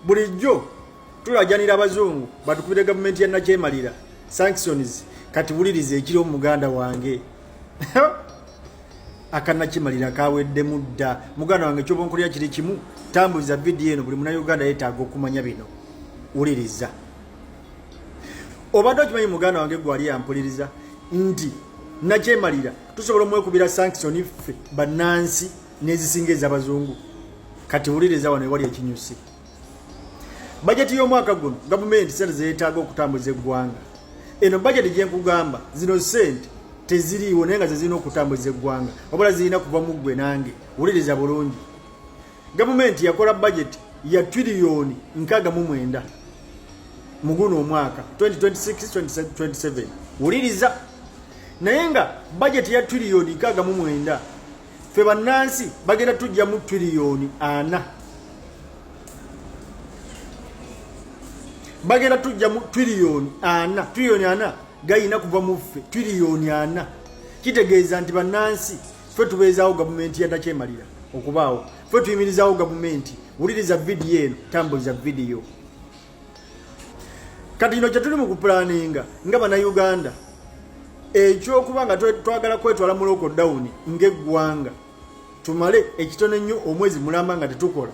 bulijjo tulajanira abazungu batukubire gavumenti ya nakyemalira sanctions kati wulirize ekiri omuganda wange akanakyemalira kawedde mudda muganda wange kyobonkolera kiri kimu tambuza vidiyo eno buli munnayuganda yeetaaga okumanya bino wuliriza obadde okimanyi muganda wange gwali yampuliriza nti nakyemalira tusobola omwekubira sanction ffe bannansi n'ezisinga ez'abazungu kati wuliriza wano ewali ekinyusi bajeti y'omwaka guno gavumenti sente zeetaaga okutambuza eggwanga eno bajeti gyenkugamba zino sente teziriiwo naye nga zezirina okutambuza eggwanga wabula zirina kuva mu ggwe nange wuliriza bulungi gavumenti yakola bajeti ya tiriyoni 69 mu guno omwaka 2026-2027 wuliriza naye nga bajeti ya tiriyoni 69 ffe bannansi bagenda tujja mu tiriyoni 4 bagenda tujja mu tiriyoni 4 gayina kuva mu ffe tiriyoni 4 kitegeeza nti bannansi ffe tubeezaawo gavumenti ya nakyemalira okubaawo ffe tuyimirizaawo gavumenti wuliriza vidiyo eno tambuliza vidiyo kati kino kyetuli mu kupulaninga nga bannayuganda ekyokuba nga twagala kwetwala mu lockdown ng'eggwanga tumale ekitone nnyo omwezi mulamba nga tetukola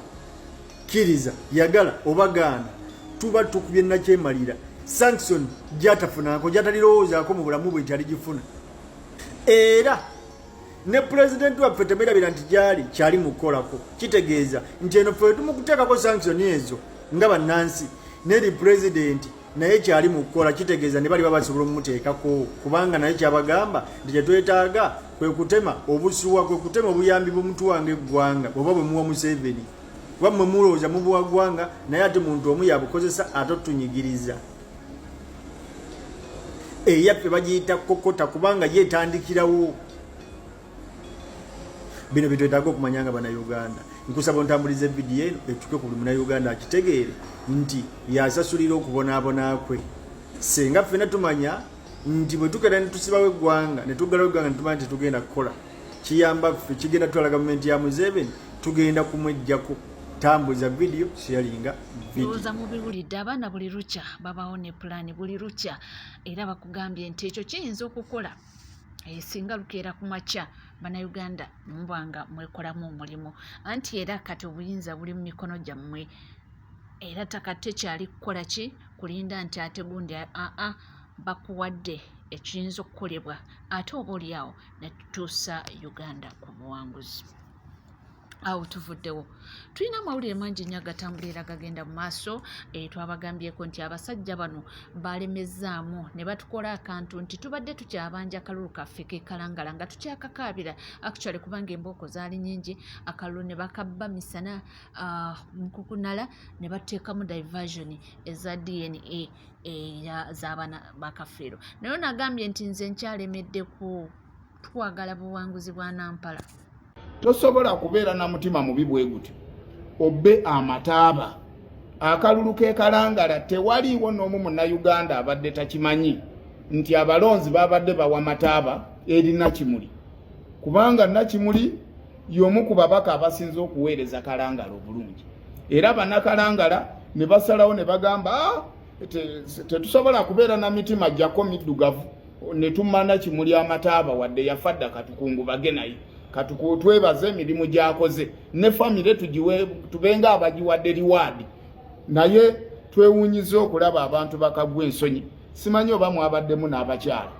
kiriza yagala obagaana tuba tukubye nakyemalira sanction gyatafunako gyatalirowoozaako mu bulamu bwe taligifuna era ne pulezidenti waffe temerabira nti gyali kyali mukukolako kitegeeza nti eno ffe tumukuteekako sanction ezo nga bannansi neri pulezidenti naye kyali mukukola kitegeeza ne bali babasobola omumuteekako kubanga naye kyabagamba nti kyetwetaaga kwe kutema obusuwa kwe kutema obuyambi bw'omutuwanga eggwanga oba bwe muwa Museveni kuba mmwe mulowooza mubuwa ggwanga naye ate muntu omu yabukozesa ate otunyigiriza eyaffe bagiyita kokota kubanga yeetandikirawo bino byetwetaaga okumanya nga bannayuganda nkusaba ontambuliza vidiyo eno etuke ku buli munnayuganda akitegeere nti yasasulira okubonaabona kwe senga ffena tumanya nti bwe tukera ne tusibawo eggwanga ne tuggalawo eggwanga ne tumanya tetugenda kukola kiyamba ffe kigenda tutwala gavumenti ya Museveni tugenda kumwejjako tambuza vidiyo sharinga vidiyo oza mubiwulidde abaana buli lukya babawo ne pulaani buli lukya era bakugambye nti ekyo kiyinza okukola singa lukeera ku makya bannayuganda mubanga mwekolamu omulimu anti era kati obuyinza buli mu mikono gyammwe era takate kyali kukola ki kulinda nti ate gundi bakuwadde ekiyinza okukolebwa ate oba oliawo netutuusa Uganda ku buwanguzi awo tuvuddewo tulina amawulire mangi nnyo agatambulira gagenda mu maaso twabagambyeko nti abasajja bano balemezaamu ne batukola akantu nti tubadde tukyabanja akalulu kaffe kekalangala nga tukyakakaabira actually kubanga embooko zaali nnyingi akalulu ne bakabba misana mukukunala ne bateekamu diversion eza DNA z'abaana bakafeero naye nagambye nti nze nkyalemedde ku twagala buwanguzi bwa Nampala tosobola kubeera na mutima mubi bwe gutyo obbe amataaba akalulu kekalangala tewaliiwo n'omu munnayuganda abadde takimanyi nti abalonzi babadde bawa mataaba eri Nakimuli kubanga Nakimuli y'omu ku babaka abasinze okuweereza kalangala obulungi era bannakalangala ne basalawo ne bagamba tetusobola kubeera na mitima gyako middugavu ne tumma Nakimuli amataaba wadde yafadda katukungubage naye katukutwebaze emirimu gyakoze ne famire tugiwe tubenga abagiwadde liwaadi naye twewunyiza okulaba abantu bakagwa ensonyi simanyi oba mwabaddemu n'abakyala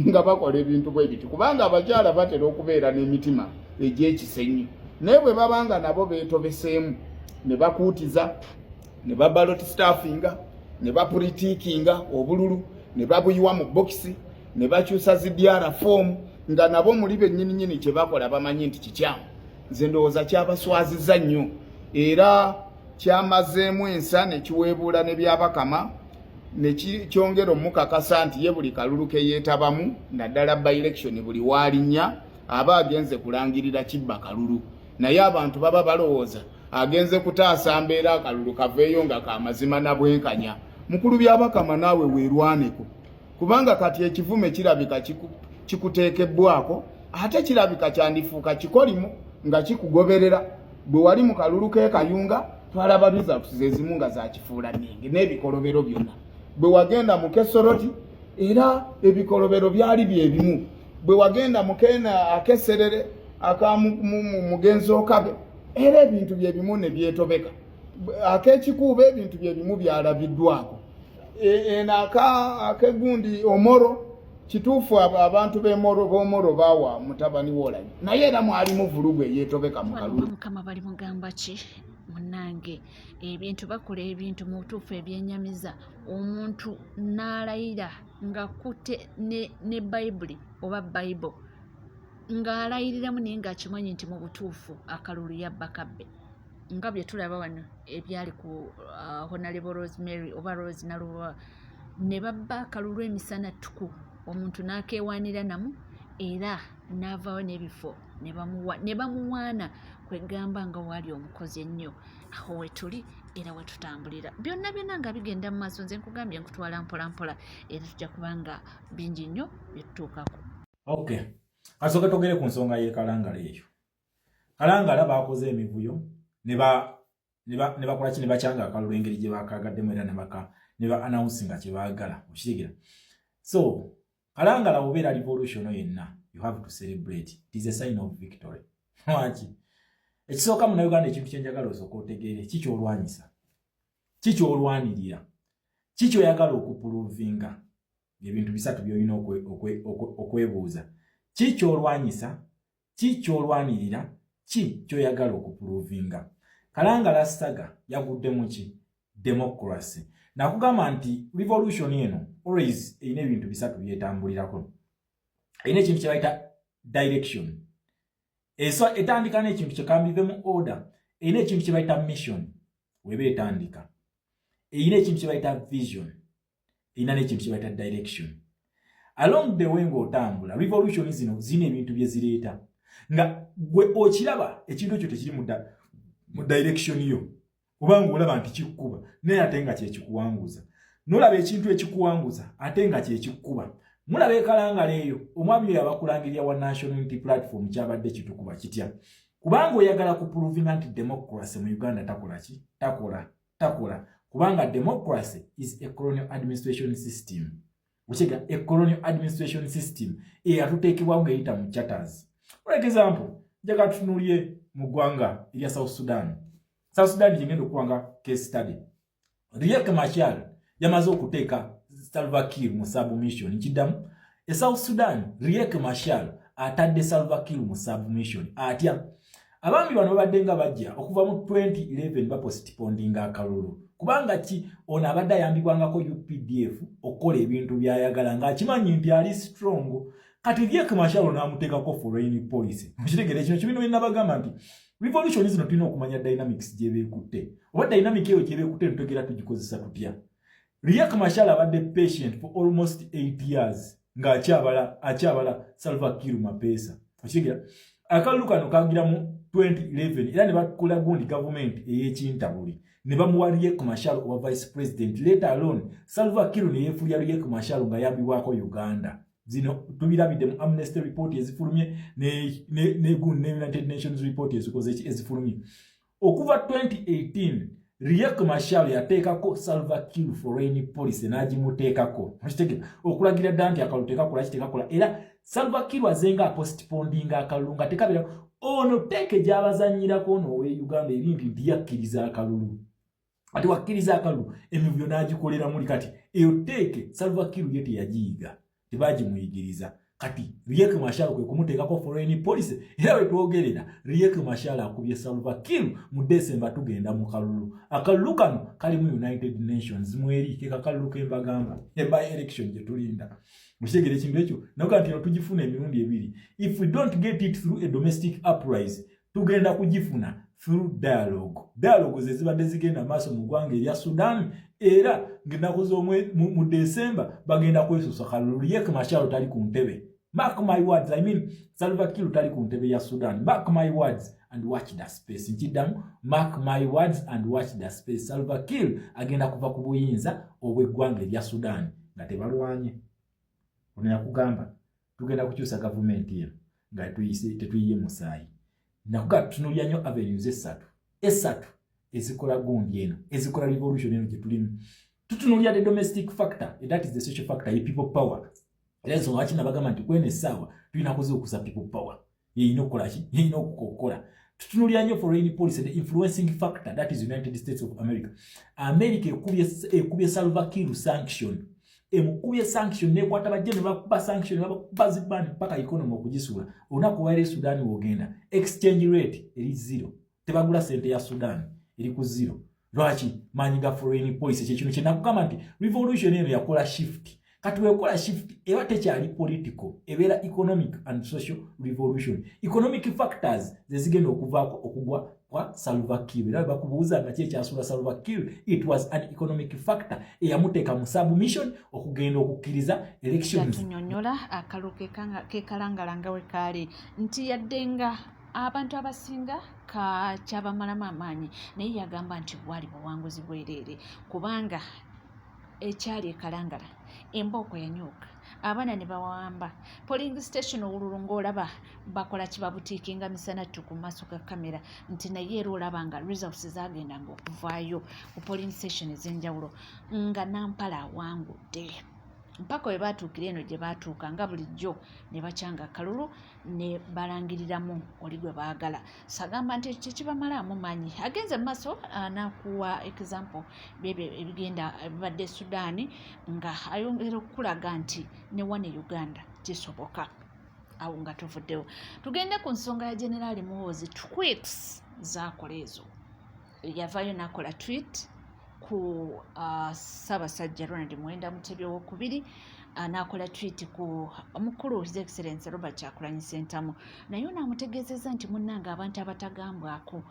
nga bakola ebintu bwe biti kubanga abakyala batera okubeera n'emitima egy'ekisenyi naye bwe babanga nabo beetobeseemu ne bakuutiza ne babaloti staffinga ne bapulitiikinga obululu ne babuyiwa mu bokisi ne bakyusa zibyara foomu nga nabo muli bennyini kye bakola bamanyi nti kikyamu nze ndowooza kyabaswaziza nnyo era kyamazeemu ensa ne kiweebuula ne byabakama ne kyongera omukakasa nti ye buli kalulu ke yeetabamu naddala by-election buli waalinnya aba agenze kulangirira kibba kalulu naye abantu baba balowooza agenze kutaasa mbeera akalulu kaveeyo nga kamazima na bwenkanya mukulu byabakama naawe weerwaneko kubanga kati ekivume kirabika kikuteekebbwako ate kirabika kyandifuuka kikolimu nga kikugoberera bwe wali mu kalulu k'ekayunga twalaba results ezimu nga za kifuula ningi n'ebikolobero byonna bwe wagenda mu Kesoroti era ebikolobero byali byebimu bwe wagenda mu Kena akeserere mugenzi okage era ebintu byebimu ne byetobeka ak'ekikuuba ebintu byebimu byalabiddwako akegundi Omoro kituufu abantu b'Omoro bawa mutabani w'Olabi naye era mwalimu vulugu eyetobeka mu kalulu. Mukama bali mugamba ki munange ebintu bakola ebintu mu butuufu ebyenyamiza omuntu n'alayira ng'akutte ne Bayibuli oba Bible ng'alayiriramu naye ng'akimanyi nti mu butuufu akalulu yabba kabbe nga bye tulaba wano ebyali ku Honorable Rosemary oba Rose Naluwa ne babba akalulu emisana ttuku omuntu n'akeewaanira namu era n'avaawo n'ebifo ne bamuwaana kwegamba nga waali omukozi ennyo aho wetuli era wetutambulira byonna nga bigenda mu maaso nze nkugambye nkutwala mpolampola era tujja kubanga bingi nnyo byetutuukako. Okay, asooka togere ku nsonga y'ekalangala eyo. Kalangala baakoze emivuyo ne bakola ki ne bakyanga akalulu engeri gye baakagaddemu era ne ba announce nga kye baagala okitegeera. So Kalangala obeera revolution yenna you have to celebrate. It is a sign of victory. Waki ekisooka mu Uganda ekintu kyenjagala osooka otegeere kikyolwanyisa kikyolwanirira kikyoyagala okupuluvinga ebintu bisatu byolina okwebuuza kikyolwanyisa kikyolwanirira kyoyagala okupuluvinga. Kalangala Saga yaguddemu ki democracy. Nakugamba nti revolution eno always eyina ebintu bisatu byetambulirako. Eyina ekintu kye bayita direction. Eso etandika n'ekintu kye kambivemu order. Eyina ekintu kye bayita mission. Weba etandika. Eyina ekintu kye bayita vision. Eyina n'ekintu kye bayita direction. Along the way ng'otambula revolution zino zina ebintu bye zireeta. Nga gwe okiraba ekintu ekyo tekiri mu direction yo. Kubanga olaba nti kikukuba naye ate nga kye kikuwanguza. Nolaba ekintu ekikuwanguza ate nga kye kikukuba. Mulaba ekalangala eyo omwami oyo abakulangirira wa National Unity Platform kyabadde kitukuba kitya. Kubanga oyagala kuprovinga nti democracy mu Uganda takola ki? Takola. Kubanga democracy is a colonial administration system. Ukiga a colonial administration system eyatuteekebwawo ng'eyita mu charters. For example, jaga tunuulye mu ggwanga erya South Sudan. South Sudan jingendo okuwanga case study. Riek Machar yamaze okuteeka Salva Kiir mu submission nkidamu. South Sudan Riek Machar atadde Salva Kiir mu submission. Atya abambi bano babadde nga bajja okuva mu 2011 bapostponinga akalulu. Kubanga ki ono abadde ayambibwangako UPDF okukola ebintu byayagala ng'akimanyi nti ali strong. Kati Riek Machar n'amuteekako foreign policy. Mukitegeera kino kibino bye nabagamba nti revolution zino tulina okumanya dynamics gye beekutte. Oba dynamic eyo gye beekutte tutegera tugikozesa tutya. Riek Machar abadde patient for almost 8 years ng'akyabala Salva Kiir mapeesa. Okitegeera akalulu kano kagira mu 2011 era ne bakola gundi government ey'ekintabuli. Ne bamuwa Riek Machar owa vice president. Later alone Salva Kiir ne yeefulya Riek Machar nga yambibwako Uganda. Zino tubirabidde mu Amnesty report ezifulumye ne United Nations report ezifulumye. Okuva 2018 Riek Machar yateekako Salva Kiir foreign policy n'agimuteekako. Okitegeera okulagira dda nti akaluteekakola kitekakola era Salva Kiir azenga postponinga akalulu nga tekabira ono teeke gy'abazanyirako n'owe Uganda eri nti yakkiriza akalulu. Ati wakkiriza akalulu emivyo n'agikolera muli kati eyo teeke Salva Kiir ye teyagiyiga. Tebagimuyigiriza kati Riek Machar kwe kumuteekako foreign policy era wetwogerera Riek Machar akubye Salva Kiir mu December tugenda mu kalulu. Akalulu kano kali mu United Nations mweri ke kakalulu kembagamba by election gye tulinda. Mushegere ekintu ekyo nakuga nti tugifuna emirundi ebiri. If we don't get it through a domestic uprising tugenda kugifuna through dialogue. Dialogue zibadde zigenda maaso mu ggwanga erya Sudan era ng'ennaku mu December bagenda kwesusa kalulu. Riek Machar tali ku ntebe. Mark my words, I mean Salva Kiir tali ku ntebe ya Sudan. Mark my words and watch that space. Nkidamu mark my words and watch that space. Salva Kiir agenda kuva ku buyinza obw'eggwanga erya Sudan nga tebalwanye. Ono yakugamba tugenda kukyusa gavumenti eno nga tetuyiye musaayi. Nakuga tutunulya nnyo avenues esatu ezikola gundi eno ezikola revolution eno gye tulimu tutunuulira the domestic factor that is the social factor ye people power era ensonga lwaki nabagamba nti kweno essaawa tulina kuzuukusa people power yeyina okukola ki yeyina okukola tutunuulira nnyo foreign policy the influencing factor that is United States of America ekubye Salva Kiir sanction emukubye sanction nekwata bajje ne bakuba sanction bakuba zibani mpaka economy okugisuula olunaku waire Sudan wogenda exchange rate eri 0 tebagula sente ya Sudan eri ku 0 lwaki manyi ga foreign policy kyekino kyenakugamba nti revolution eno yakola shift kati wekola shift eba tekyali political ebeera economic and social revolution economic factors zezigenda okuvaako okugwa kwa Salva Kiir era bakubuuza nga kyekyasula Salva Kiir it was an economic factor eyamuteeka mu submission okugenda okukkiriza elections tunyonyola akalu kekalangala we kaali nti yaddenga abantu abasinga kyabamalamu amaanyi naye yagamba nti bwali buwanguzi bwereere kubanga ekyali ekalangala embooko yanyuuka abaana ne bawamba polling station olululu ng'olaba bakola kibabutiikinga misana ttu ku maaso ga kamera nti naye era olaba nga results zagendanga okuvaayo ku polling station ez'enjawulo nga Nampala awangudde mpaka we baatuukira eno gye baatuuka nga bulijjo ne bakyanga akalulu ne balangiriramu oli gwe baagala sagamba nti kyekibamalaamu maanyi agenze mu maaso nakuwa example byebyo ebigenda bibadde Sudaani nga ayongera okulaga nti ne wane Uganda kisoboka awo nga tuvuddewo tugende ku nsonga ya Generali Muhoozi tweets zaakola ezo yavaayo n'akola tweet ku Ssaabasajja Ronald Muwenda Mutebi owokubiri n'akola tweet ku omukulu His Excellency Robert Kyagulanyi Ssentamu naye n'amutegeezezza nti munnange abantu abatagambwako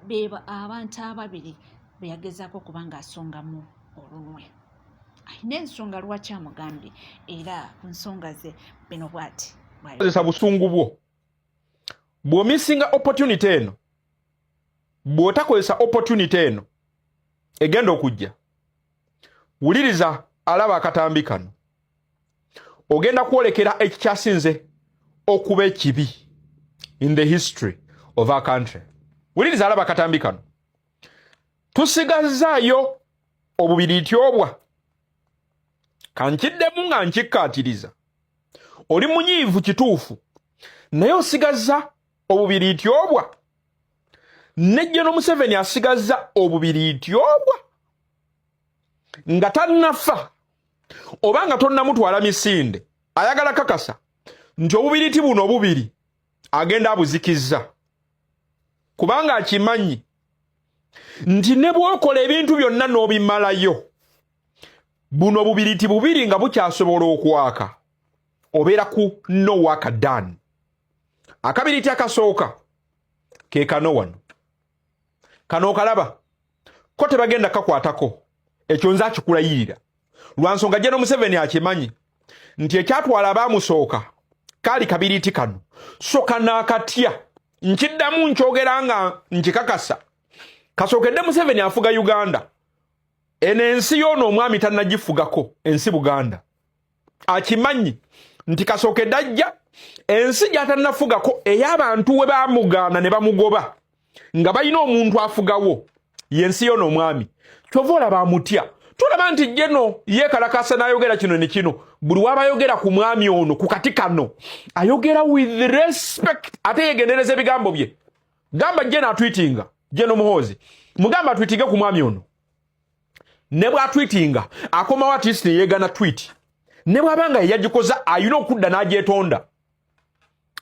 beeba abantu ababiri be yagezaako kuba ng'asongamu olunwe ayina ensonga lwaki amugambye era ku nsonga ze bino bw'ati kozesa busungu bwo bw'omissinga opportunity eno bw'otakozesa opportunity eno egenda okujja wuliriza alaba akatambi kano ogenda kwolekera ekikyasinze okuba ekibi in the history of our country wuliriza alaba akatambi kano tusigazaayo obubiriiti obwa kankiddemu nga nkikkaatiriza oli munyiivu kituufu naye osigazza obubiriiti obwa nejje Museveni asigazza obubiriiti obwa nga tannafa oba nga tonnamutwala misinde ayagala kakasa nti obubiriiti buno obubiri agenda abuzikizza kubanga akimanyi nti ne bw'okola ebintu byonna n'obimalayo buno obubiriiti bubiri nga bukyasobola okwaka obeera ku no work done akabiriiti akasooka ke kano wano kano kalaba ko tebagenda kakwatako ekyo nza kikulayirira lwa nsonga General Museveni akimanyi nti ekyatwala abaamusooka kaali kabiriiti kano so kanaakatya nkiddamu nkyogera nga nkikakasa kasookedde Museveni afuga Uganda eno ensi y'ono omwami tannagifugako ensi Buganda akimanyi nti kasookedde ajja ensi gy'atannafugako ey'abantu we baamugaana ne bamugoba nga balina omuntu afugawo yensi y'ono omwami kyova olaba amutya tulaba nti jeno yeekalakasa n'ayogera kino ne kino buli w'abayogera ku mwami ono ku kati kano ayogera with respect ate yegendereza ebigambo bye gamba jeno atwitinga Jeno Muhoozi mugamba atwitinge ku mwami ono ne bw'atwitinga akomawo at least ne yeegana tweet ne bw'abanga yagikoza ayina okudda n'agyetonda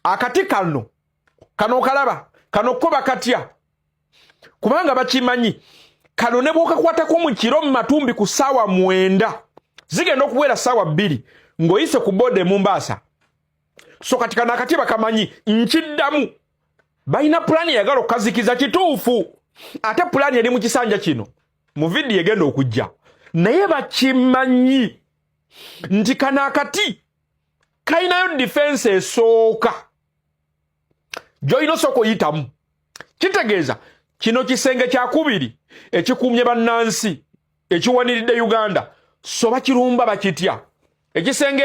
akati kano kalaba kano koba katya kubanga bakimanyi kano ne bw'okakwatako mu kiro mu matumbi ku ssaawa 9 zigenda okuwera ssaawa 2 ng'oyise ku boda Mombasa so kati kano akati bakamanyi nkiddamu balina pulaani yagala okukazikiza kituufu ate pulaani eri mu kisanja kino mu vidiyo egenda okujja naye bakimanyi nti kano akati kalinayo defense esooka gy'olina osooka oyitamu kitegeeza kino kisenge kyakubiri ekikuumye bannansi ekiwaniridde Uganda so bakirumba bakitya ekisenge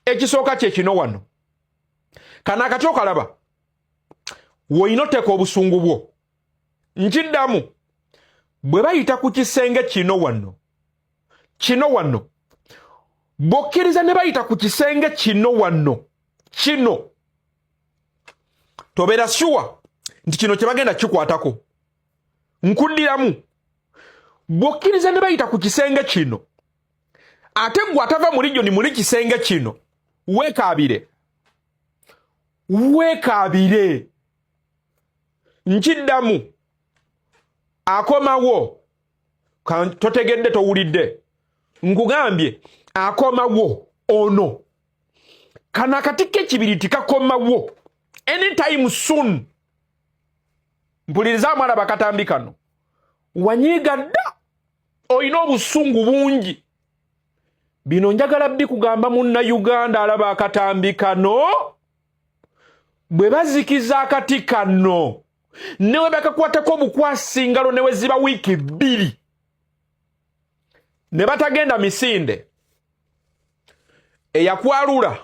ekisooka kye kino wano kana akati okalaba woyina oteeka obusungu bwo nkiddamu bwe bayita ku kisenge kino wano bokkiriza ne bayita ku kisenge kino wano kino tobeera sure nti kino kye bagenda kikwatako. Nkuddiramu, bokkiriza ne bayita ku kisenge kino ate gwe atava mu region muli kisenge kino weekaabire nkiddamu akomawo totegedde towulidde nkugambye akomawo ono kana akatiko ekibiri tikakomawo anytime soon. Mpuliriza mwana bakatambi kano wanyiiga dda olina obusungu bungi bino njagala bikugamba munnayuganda alaba akatambi kano bwe bazikiza akati kano newe bakakwatako obukwasi ngalo newe ziba wiiki 2 ne batagenda misinde eyakwalula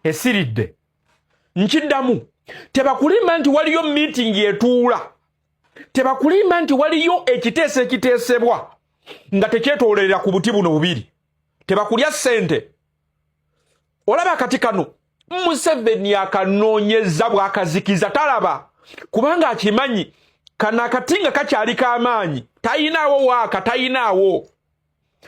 esiridde nkiddamu tebakulimba nti waliyo meeting etuula tebakulimba nti waliyo ekiteeso ekiteesebwa nga tekyetoolera ku buti buno bubiri tebakulya ssente. Olaba akati kano Museveni akanoonyeza bw'akazikiza talaba kubanga akimanyi kana akati nga kakyali k'amaanyi tayinaawo waaka tayinaawo.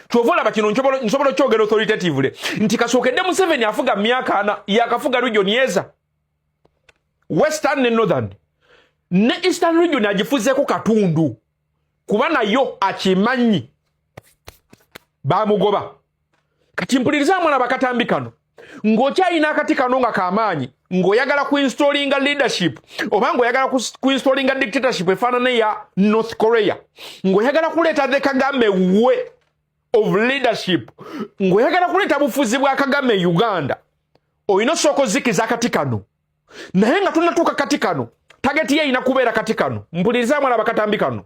Kyova olaba kino nsobola kyogera authoritatively nti kasookedde Museveni afuga myaka 4 yakafuga region yeza Western ne Northern ne Eastern region agifuzeeko katundu kuba nayo akimanyi bamugoba. Kati mpuliriza mwana bakatambi kano ng'okyalina akati kano nga k'amaanyi ng'oyagala kuinstallinga leadership oba ng'oyagala kuinstallinga dictatorship efaanana ya North Korea ng'oyagala kuleeta the Kagame way of leadership ng'oyagala kuleeta bufuzi bwa Kagame Uganda olina osooka ozikiza akati kano naye nga tunatuuka kati kano tageti ye ina kubeera kati kano. Mpuliriza mwana bakatambi kano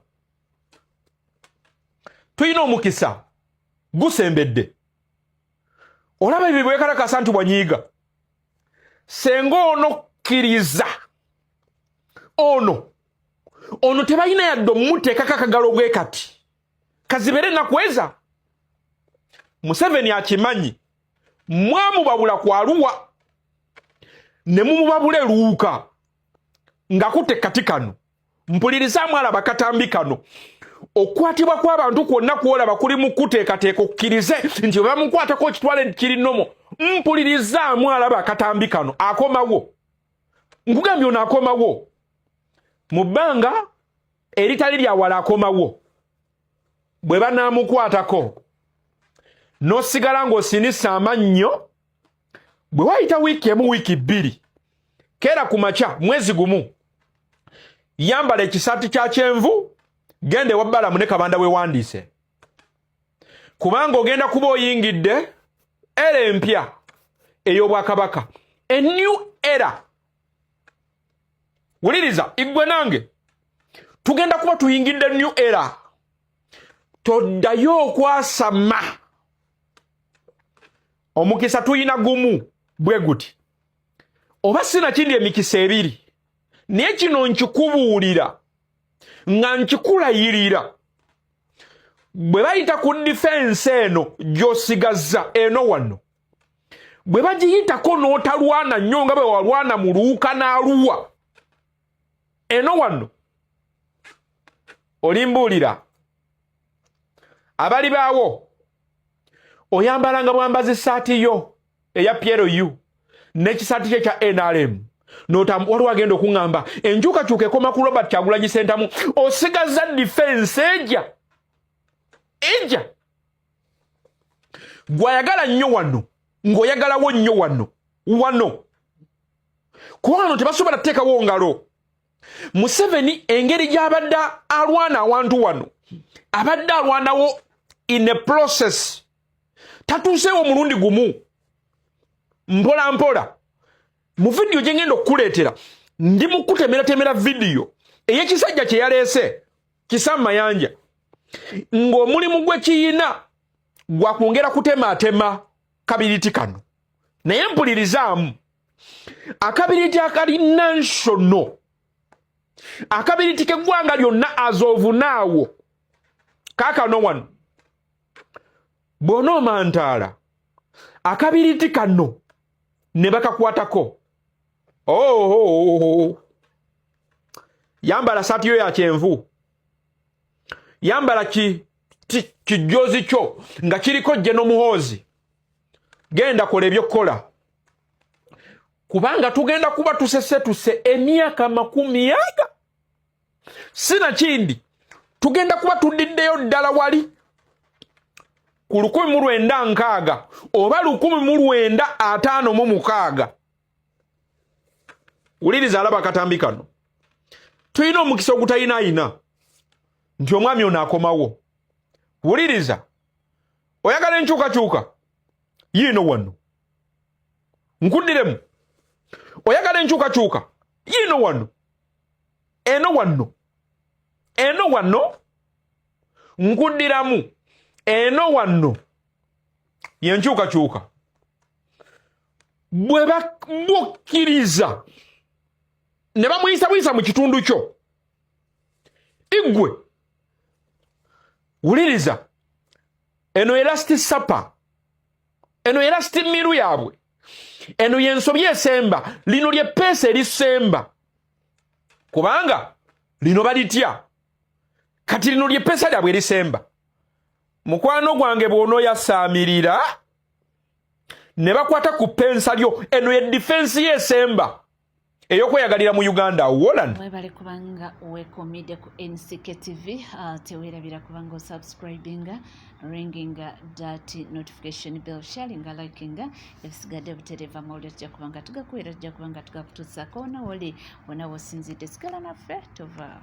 tuyina omukisa gusembedde. Olaba ebyo bwekalakasa nti wanyiiga senga ono kkiriza ono tebalina yadde omuteekako akagalo bwe kati kazibere nakweza. Museveni akimanyi mwamubabula ku Arua ne mumubabule Luuka nga kutte kati kano. Mpuliriza mwala bakatambi kano okwatibwa kw'abantu kwonna kwolaba kuli mu kuteekateeka okkirize nti bwe bamukwatako ekitwale kiri nomo. Mpuliriza mwala bakatambi kano akomawo. Nkugambye ono akomawo mu bbanga eritali lya wala akomawo. Bwe banaamukwatako n'osigala ng'osinisa amannyo bwe wayita wiiki emu wiiki 2 keera ku makya mwezi gumu yambala ekisaati kya kyenvu gende wabbala mune kabanda we wandiise kubanga ogenda kuba oyingidde era empya ey'obwakabaka a new era. Wuliriza igwe nange tugenda kuba tuyingidde new era toddayo okwasama. Omukisa tuyina gumu bwe guti oba sina kindi emikisa 2 naye kino nkikubuulira nga nkikulayirira bwe bayita ku defense eno gy'osigazza eno wano bwe bagiyitako n'otalwana nnyo nga bwe walwana mu Luuka n'Arua eno wano olimbuulira abali baawo oyambalanga bwambazi saati yo eya PLU n'ekisaati kye kya NRM waliwo agenda okuŋŋamba enkyukakyuka ekoma ku Robert Kyagulanyi Ssentamu osigaza defense ejja gw'ayagala nnyo wano ng'oyagalawo nnyo wano kuba wano tebasobola kuteekawo ngalo. Museveni engeri gy'abadde alwana awantu wano abadde alwanawo in a process tatuuseewo mulundi gumu mpola mpola. Mu video gye ngenda okukuleetera ndi mu kutemera video ey'ekisajja kye yaleese Kisa Mayanja ng'omulimu gwe kiyina gwa kwongera kutematema kabiriti kano naye mpulirizaamu akabiriti akali national akabiriti k'eggwanga lyonna azoovu naawo kaakano wano bw'onoomantaala akabiriti kano ne bakakwatako yambala saati yo ya kyenvu, yambala kijoozi kyo nga kiriko jje n'omuhoozi, genda kola ebyokukola, kubanga tugenda kuba tusesetuse emyaka 40 sinakindi tugenda kuba tudiddeyo ddala wali ku 1960 oba 1956. Wuliriza alaba akatambi kano, tulina omukisa ogutayinaayina nti omwami ono akomawo. Wuliriza, oyagala enkyukakyuka yiino wano nkuddiremu, oyagala enkyukakyuka yiino wano, eno wano nkuddiramu, eno wano yenkyukakyuka. Bwe bamukkiriza ne bamuyisa mu kitundu kyo, igwe wuliriza, eno elasti sapa, eno elasti miru yaabwe, eno yensobi esemba, lino lyeppeesa erisemba, kubanga lino balitya, kati lino lyeppeesa lyabwe erisemba. Mukwano gwange bw'onooyasaamirira ne bakwata ku pensa lyo, eno ye defense y'esemba ey'okweyagalira mu Uganda. Wolan webale kubanga wekomide ku NCK TV, teweerabira kubanga osubscribinga, ringinga that notification bell, sharinga, likinga, ebisigadde butereva mawulire tujja kubanga tugakuweera, tujja kubanga tugakutuusako wona woli wona wosinzidde. Sigala naffe tova.